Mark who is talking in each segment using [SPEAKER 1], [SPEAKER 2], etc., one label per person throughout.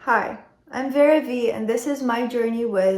[SPEAKER 1] Hi, I'm Vera V, and this is my journey with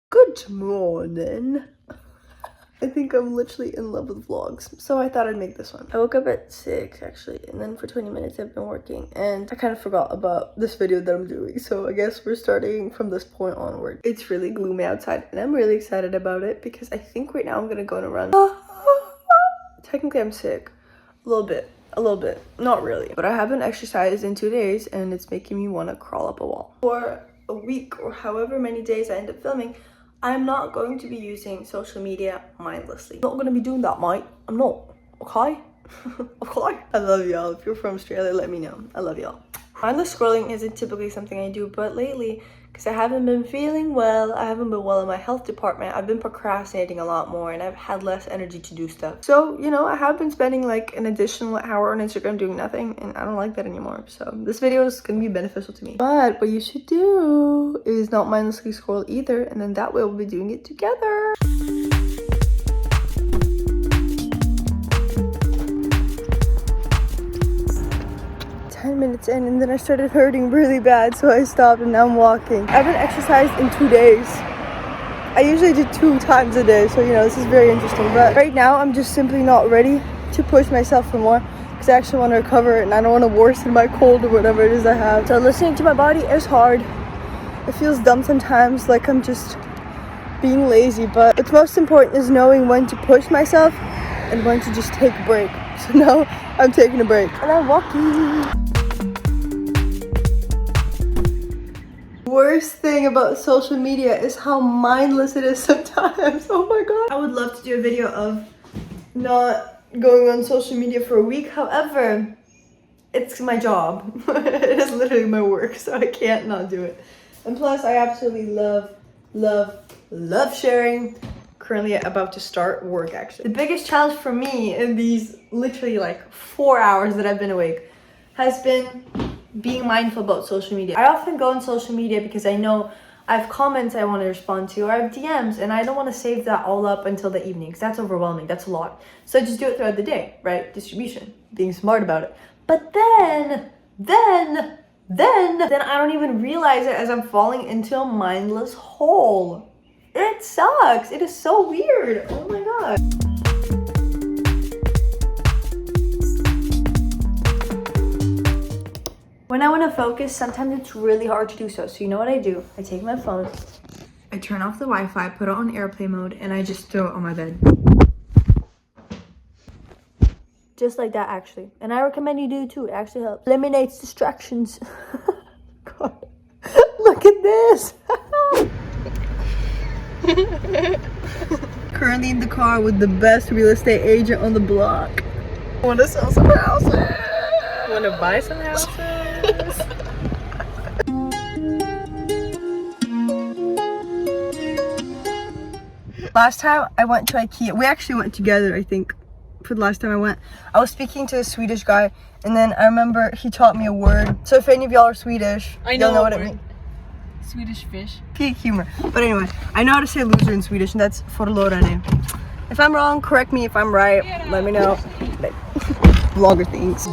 [SPEAKER 1] Good morning. I think I'm literally in love with vlogs, so I thought I'd make this one. I woke up at 6 actually, and then for 20 minutes I've been working, and I kind of forgot about this video that I'm doing, so I guess we're starting from this point onward. It's really gloomy outside, and I'm really excited about it because I think right now I'm gonna go on a run. Technically I'm sick, a little bit, not really, but I haven't exercised in 2 days, and it's making me want to crawl up a wall. For a week or however many days I end up filming, I'm not going to be using social media mindlessly. I'm not going to be doing that, mate. I'm not. Okay? Okay? I love y'all. If you're from Australia, let me know. I love y'all. Mindless scrolling isn't typically something I do, but lately, because I haven't been feeling well, I haven't been well in my health department, I've been procrastinating a lot more, and I've had less energy to do stuff. So, you know, I have been spending like an additional hour on Instagram doing nothing, and I don't like that anymore. So this video is going to be beneficial to me. But what you should do is not mindlessly scroll either, and then that way we'll be doing it together. 10 minutes in, and then I started hurting really bad, so I stopped, and now I'm walking. I haven't exercised in 2 days. I usually do 2 times a day, so you know, this is very interesting, but right now I'm just simply not ready to push myself for more because I actually want to recover, and I don't want to worsen my cold or whatever it is I have. So listening to my body is hard. It feels dumb sometimes, like I'm just being lazy, but what's most important is knowing when to push myself and when to just take a break. So now I'm taking a break and I'm walking. Worst thing about social media is how mindless it is sometimes. Oh my god. I would love to do a video of not going on social media for a week. However, it's my job. It is literally my work, so I can't not do it. And plus, I absolutely love sharing. Currently about to start work actually. The biggest challenge for me in these literally like 4 hours that I've been awake has been being mindful about social media. I often go on social media because I know I have comments I want to respond to, or I have DMs, and I don't want to save that all up until the evening because that's overwhelming. That's a lot. So I just do it throughout the day, right? Distribution, being smart about it. But then I don't even realize it as I'm falling into a mindless hole. It sucks. It is so weird. Oh my god. When I want to focus, sometimes it's really hard to do so. So you know what I do? I take my phone, I turn off the Wi-Fi, put it on airplane mode, and I just throw it on my bed. Just like that, actually. And I recommend you do it too. It actually helps. Eliminates distractions. God. Look at this. Currently in the car with the best real estate agent on the block. I want to sell some houses.
[SPEAKER 2] Want to buy some houses?
[SPEAKER 1] Last time I went to IKEA, we actually went together, I think, for the last time I went. I was speaking to a Swedish guy, and then I remember he taught me a word. So if any of y'all are Swedish, you'll know what it means.
[SPEAKER 2] Swedish fish.
[SPEAKER 1] Peak humor. But anyway, I know how to say loser in Swedish, and that's förlorare. If I'm wrong, correct me. If I'm right, let me know. Vlogger things.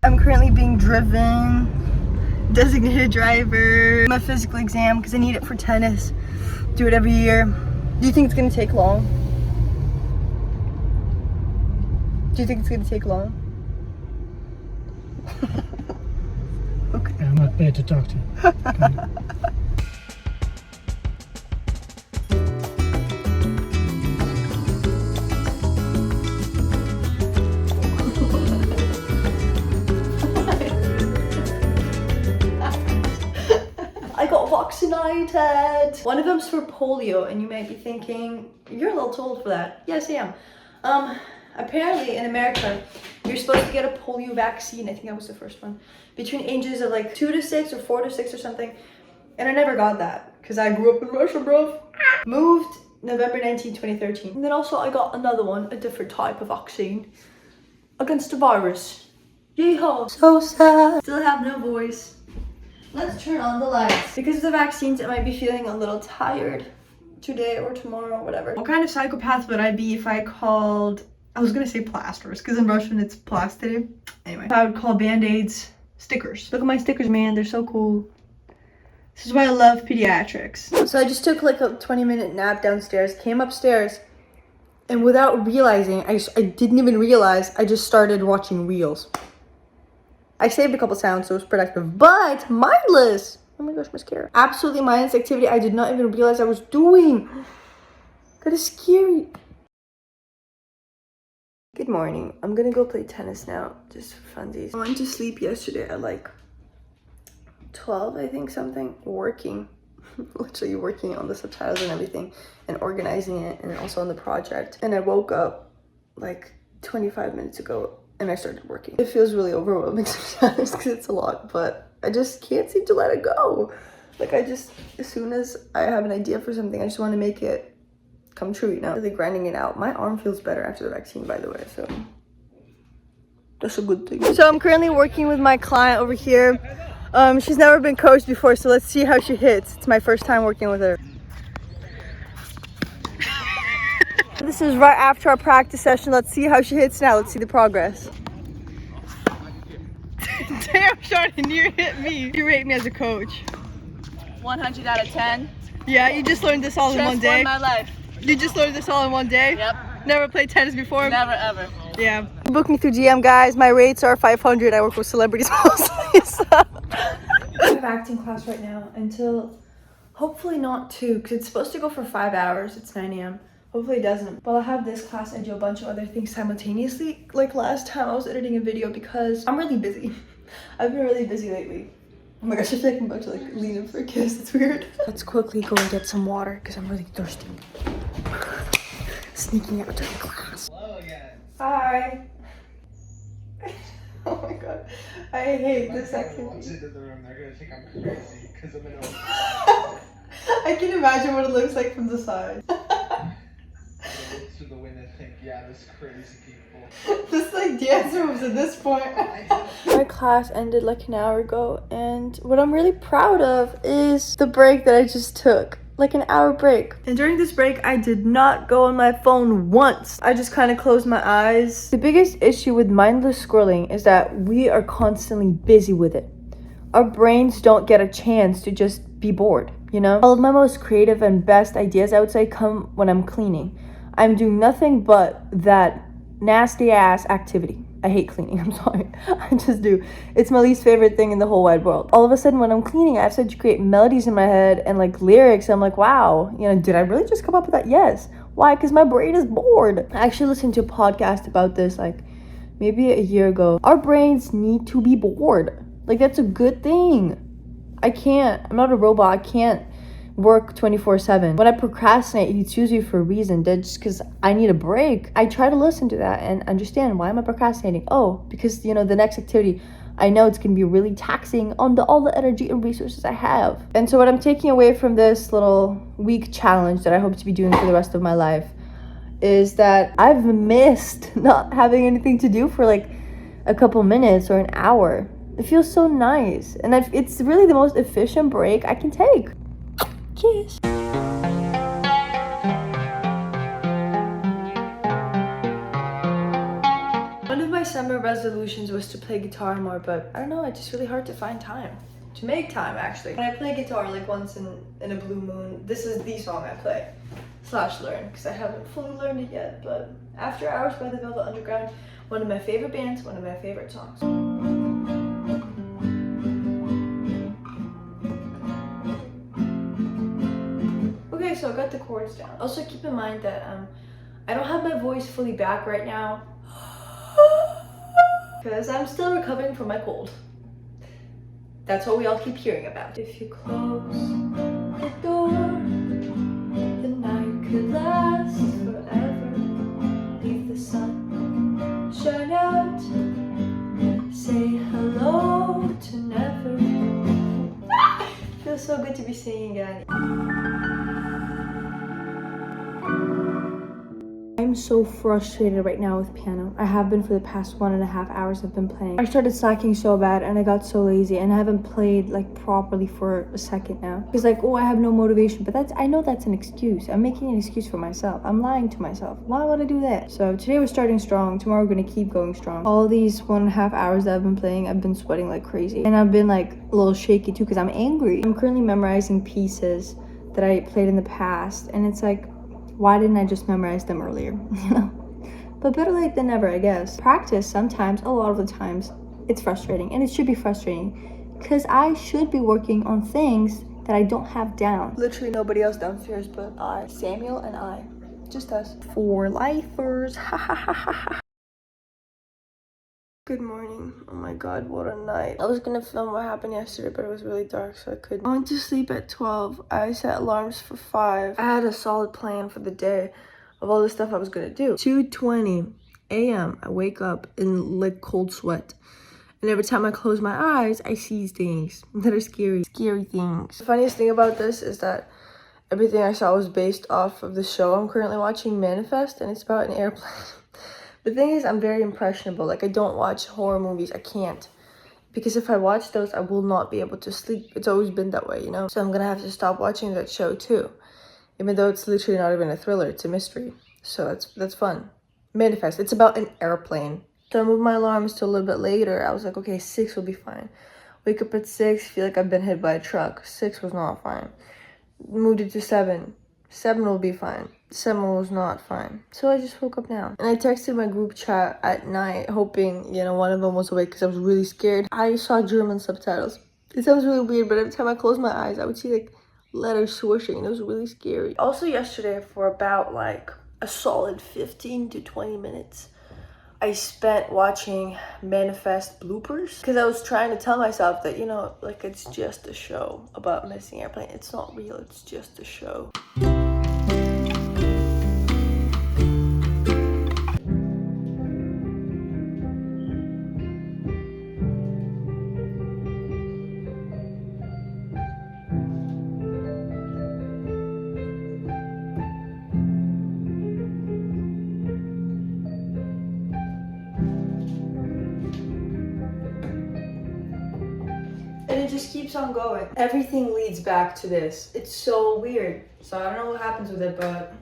[SPEAKER 1] I'm currently being driven, designated driver, my physical exam because I need it for tennis. Do it every year. Do you think it's gonna take long? Do you think it's gonna take long? Okay.
[SPEAKER 3] I'm not there to talk to you.
[SPEAKER 1] I got vaccinated. One of them's for polio, and you might be thinking, you're a little too old for that. Yes, I am. Apparently in America, you're supposed to get a polio vaccine. I think that was the first one. Between ages of like 2 to 6 or 4 to 6 or something. And I never got that because I grew up in Russia, bro. Moved November 19, 2013. And then also I got another one, a different type of vaccine. against the virus. Yeehaw. So sad. Still have no voice. Let's turn on the lights. Because of the vaccines, I might be feeling a little tired today or tomorrow, whatever. What kind of psychopath would I be if I called, I was gonna say plasters, because in Russian it's plasty. Anyway, I would call band-aids stickers. Look at my stickers, man, they're so cool. This is why I love pediatrics. So I just took like a 20-minute nap downstairs, came upstairs, and without realizing, I didn't even realize, I just started watching reels. I saved a couple sounds, so it was productive, but mindless. Oh my gosh, mascara. Absolutely mindless activity I did not even realize I was doing. That is scary. Good morning. I'm gonna go play tennis now, just for funsies. I went to sleep yesterday at like 12, I think, something. Working. Literally working on the subtitles and everything, and organizing it, and also on the project. And I woke up like 25 minutes ago, and I started working. It feels really overwhelming sometimes because it's a lot, but I just can't seem to let it go. Like as soon as I have an idea for something, I just want to make it come true, you know? Really grinding it out. My arm feels better after the vaccine, by the way, so that's a good thing. So I'm currently working with my client over here. She's never been coached before, so let's see how she hits. It's my first time working with her. This is right after our practice session. Let's see how she hits now. Let's see the progress. Damn, Shardon, you hit me. You rate me as a coach.
[SPEAKER 2] 100 out of 10.
[SPEAKER 1] Yeah, you just learned this all in one day?
[SPEAKER 2] Transformed my life.
[SPEAKER 1] You just learned this all in one day?
[SPEAKER 2] Yep.
[SPEAKER 1] Never played tennis before?
[SPEAKER 2] Never ever.
[SPEAKER 1] Yeah. Book me through GM, guys. My rates are 500. I work with celebrities mostly, so. I have acting class right now until hopefully not 2, because it's supposed to go for 5 hours. It's 9 a.m. Hopefully it doesn't. While I have this class, I do a bunch of other things simultaneously. Like last time I was editing a video because I'm really busy. I've been really busy lately. Oh my gosh, I feel like I'm about to like lean in for a kiss. It's weird. Let's quickly go and get some water because I'm really thirsty. Sneaking out during class.
[SPEAKER 4] Hello again.
[SPEAKER 1] Hi. Oh my god. I hate this
[SPEAKER 4] Walks
[SPEAKER 1] activity.
[SPEAKER 4] into the room, they're gonna think I'm crazy because I'm in a
[SPEAKER 1] I can imagine what it looks like from the side.
[SPEAKER 4] look through the window and think, yeah, this crazy people.
[SPEAKER 1] Just like dance moves at this point. My class ended like an hour ago, and what I'm really proud of is the break that I just took. Like an hour break. And during this break, I did not go on my phone once. I just kind of closed my eyes. The biggest issue with mindless scrolling is that we are constantly busy with it. Our brains don't get a chance to just be bored, you know? All of my most creative and best ideas, I would say, come when I'm cleaning. I'm doing nothing but that nasty ass activity. I hate cleaning, I'm sorry. I just do. It's my least favorite thing in the whole wide world. All of a sudden when I'm cleaning, I start to create melodies in my head and like lyrics. I'm like, wow, you know, did I really just come up with that? Yes. Why? Because my brain is bored. I actually listened to a podcast about this like maybe a year ago. Our brains need to be bored. Like that's a good thing. I'm not a robot. I can't work 24/7. When I procrastinate, it's usually for a reason. That's just because I need a break. I try to listen to that and understand, why am I procrastinating? Oh, because you know the next activity, I know it's gonna be really taxing on all the energy and resources I have. And so what I'm taking away from this little week challenge that I hope to be doing for the rest of my life is that I've missed not having anything to do for like a couple minutes or an hour. It feels so nice, and it's really the most efficient break I can take. Kiss. One of my summer resolutions was to play guitar more, but I don't know, it's just really hard to find time. To make time, actually. When I play guitar like once in a blue moon, this is the song I play / learn, because I haven't fully learned it yet, but After Hours by the Velvet Underground, one of my favorite bands, one of my favorite songs. Okay, so I got the chords down. Also keep in mind that I don't have my voice fully back right now because I'm still recovering from my cold. That's what we all keep hearing about. If you close the door, the night could last forever. Leave the sun shine out. Say hello to never. Feels so good to be singing again. I'm so frustrated right now with piano. I have been for the past 1.5 hours I've been playing. I started slacking so bad and I got so lazy and I haven't played like properly for a second now. Because like, oh, I have no motivation, but I know that's an excuse. I'm making an excuse for myself. I'm lying to myself. Why would I do that? So today we're starting strong. Tomorrow we're gonna keep going strong. All these 1.5 hours that I've been playing, I've been sweating like crazy. And I've been like a little shaky too because I'm angry. I'm currently memorizing pieces that I played in the past and it's like, why didn't I just memorize them earlier? You know? But better late than never, I guess. Practice sometimes, a lot of the times, it's frustrating. And it should be frustrating. Because I should be working on things that I don't have down. Literally nobody else downstairs but I. Samuel and I. Just us. 4 lifers. Ha ha ha ha ha. Good morning. Oh my god, what a night. I was gonna film what happened yesterday, but it was really dark, so I couldn't. I went to sleep at 12. I set alarms for 5. I had a solid plan for the day of all the stuff I was gonna do. 2:20 a.m. I wake up in like cold sweat. And every time I close my eyes, I see things that are scary. Scary things. The funniest thing about this is that everything I saw was based off of the show I'm currently watching, Manifest, and it's about an airplane. The thing is, I'm very impressionable. Like, I don't watch horror movies. I can't. Because if I watch those, I will not be able to sleep. It's always been that way, you know? So I'm gonna have to stop watching that show, too. Even though it's literally not even a thriller. It's a mystery. So that's fun. Manifest. It's about an airplane. So I moved my alarms to a little bit later. I was like, okay, 6 will be fine. Wake up at 6, feel like I've been hit by a truck. 6 was not fine. Moved it to 7. 7 will be fine. 7 was not fine. So I just woke up now. And I texted my group chat at night, hoping, you know, one of them was awake because I was really scared. I saw German subtitles. It sounds really weird, but every time I closed my eyes, I would see like letters swooshing and it was really scary. Also yesterday, for about like a solid 15 to 20 minutes, I spent watching Manifest bloopers because I was trying to tell myself that, you know, like it's just a show about missing airplane. It's not real, it's just a show. And it just keeps on going. Everything leads back to this. It's so weird. So I don't know what happens with it, but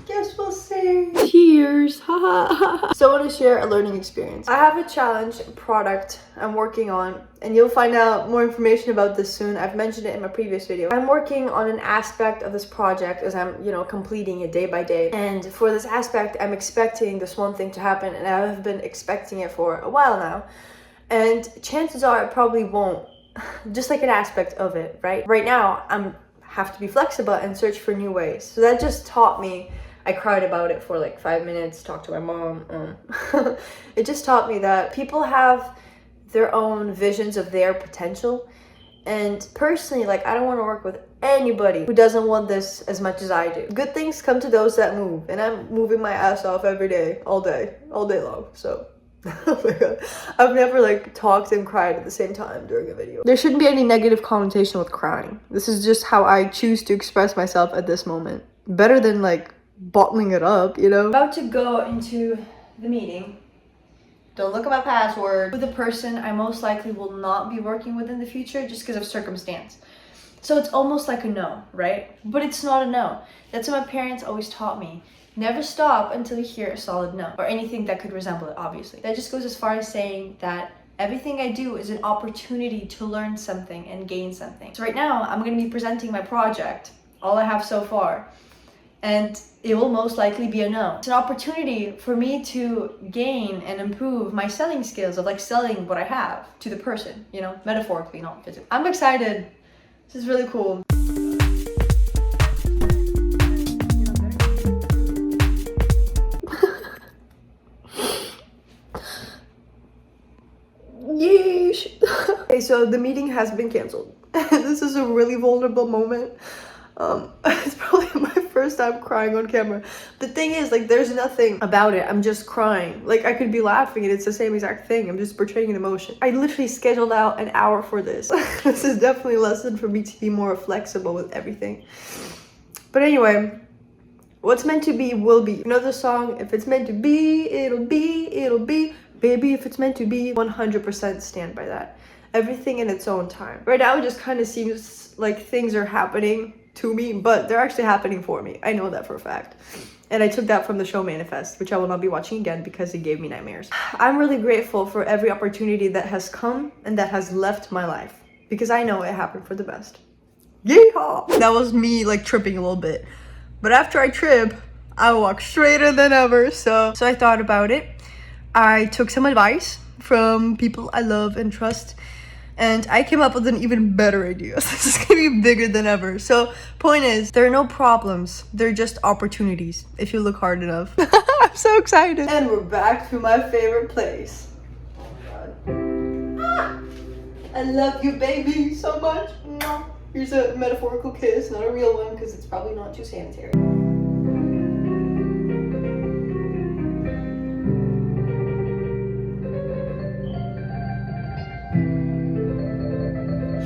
[SPEAKER 1] guess we'll see. Cheers. So I want to share a learning experience. I have a challenge product I'm working on, and you'll find out more information about this soon. I've mentioned it in my previous video. I'm working on an aspect of this project as I'm, you know, completing it day by day. And for this aspect, I'm expecting this one thing to happen, and I have been expecting it for a while now. And chances are it probably won't. Just like an aspect of it, right? Right now, I have to be flexible and search for new ways. So that just taught me, I cried about it for like 5 minutes, talked to my mom. It just taught me that people have their own visions of their potential. And personally, like, I don't want to work with anybody who doesn't want this as much as I do. Good things come to those that move. And I'm moving my ass off every day, all day long. So oh my god, I've never like talked and cried at the same time during a video. There shouldn't be any negative connotation with crying. This is just how I choose to express myself at this moment. Better than like bottling it up, you know? About to go into the meeting. Don't look at my password. With the person I most likely will not be working with in the future just because of circumstance. So it's almost like a no, right? But it's not a no. That's what my parents always taught me. Never stop until you hear a solid no, or anything that could resemble it, obviously. That just goes as far as saying that everything I do is an opportunity to learn something and gain something. So right now, I'm going to be presenting my project, all I have so far, and it will most likely be a no. It's an opportunity for me to gain and improve my selling skills of like selling what I have to the person, you know, metaphorically, not physically. I'm excited. This is really cool. Yeesh. Okay, so the meeting has been canceled. This is a really vulnerable moment. It's probably my first time crying on camera. The thing is, like, there's nothing about it. I'm just crying. Like, I could be laughing and it's the same exact thing. I'm just portraying an emotion. I literally scheduled out an hour for this. This is definitely a lesson for me to be more flexible with everything. But anyway, What's meant to be will be. You know the song, if it's meant to be, it'll be, it'll be. Baby, if it's meant to be, 100% stand by that. Everything in its own time. Right now it just kind of seems like things are happening to me, but they're actually happening for me. I know that for a fact. And I took that from the show Manifest, which I will not be watching again because it gave me nightmares. I'm really grateful for every opportunity that has come and that has left my life, because I know it happened for the best. Yeehaw! That was me like tripping a little bit. But after I trip, I walk straighter than ever. So I thought about it. I took some advice from people I love and trust, and I came up with an even better idea. This is gonna be bigger than ever. So point is, there are no problems. They're just opportunities if you look hard enough. I'm so excited. And we're back to my favorite place. Oh God. I love you, baby, so much. Here's a metaphorical kiss, not a real one, because it's probably not too sanitary.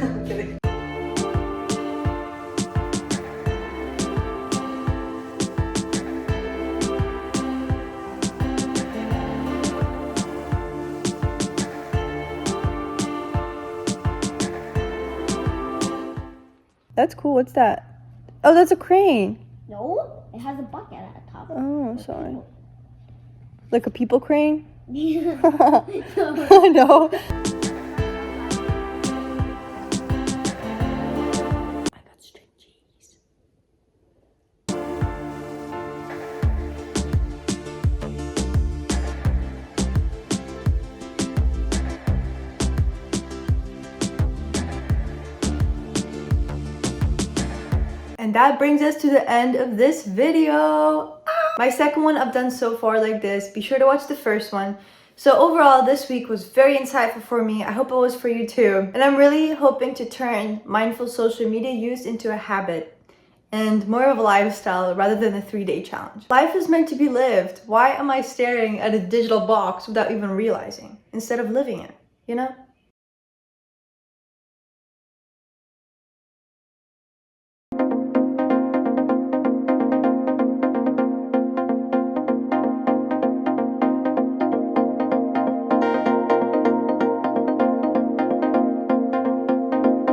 [SPEAKER 1] I'm kidding. That's cool. What's that? Oh, that's a crane.
[SPEAKER 5] No, it has a bucket at the top.
[SPEAKER 1] Oh, sorry. Like a people crane?
[SPEAKER 5] No.
[SPEAKER 1] I know. I got string cheese. And that brings us to the end of this video. My second one I've done so far like this. Be sure to watch the first one. So overall, this week was very insightful for me. I hope it was for you too. And I'm really hoping to turn mindful social media use into a habit and more of a lifestyle rather than a 3-day challenge. Life is meant to be lived. Why am I staring at a digital box without even realizing? Instead of living it, you know?